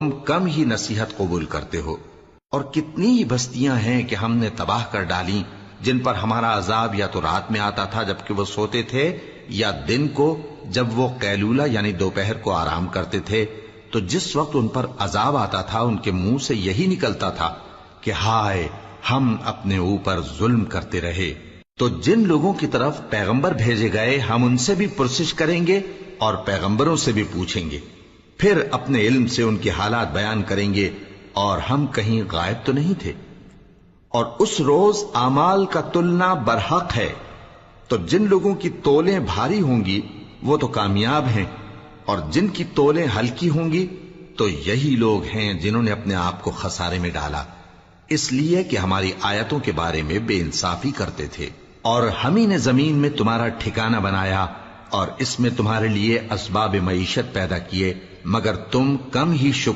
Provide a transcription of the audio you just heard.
تم کم ہی نصیحت قبول کرتے ہو، اور کتنی ہی بستیاں ہیں کہ ہم نے تباہ کر ڈالی جن پر ہمارا عذاب یا تو رات میں آتا تھا جبکہ وہ سوتے تھے، یا دن کو جب وہ قیلولہ یعنی دوپہر کو آرام کرتے تھے، تو جس وقت ان پر عذاب آتا تھا ان کے منہ سے یہی نکلتا تھا کہ ہائے ہم اپنے اوپر ظلم کرتے رہے۔ تو جن لوگوں کی طرف پیغمبر بھیجے گئے ہم ان سے بھی پرسش کریں گے اور پیغمبروں سے بھی پوچھیں گے، پھر اپنے علم سے ان کے حالات بیان کریں گے، اور ہم کہیں غائب تو نہیں تھے۔ اور اس روز اعمال کا تلنا برحق ہے، تو جن لوگوں کی تولیں بھاری ہوں گی وہ تو کامیاب ہیں، اور جن کی تولیں ہلکی ہوں گی تو یہی لوگ ہیں جنہوں نے اپنے آپ کو خسارے میں ڈالا، اس لیے کہ ہماری آیتوں کے بارے میں بے انصافی کرتے تھے۔ اور ہم ہی نے زمین میں تمہارا ٹھکانہ بنایا اور اس میں تمہارے لیے اسباب معیشت پیدا کیے، مگر تم کم ہی شکر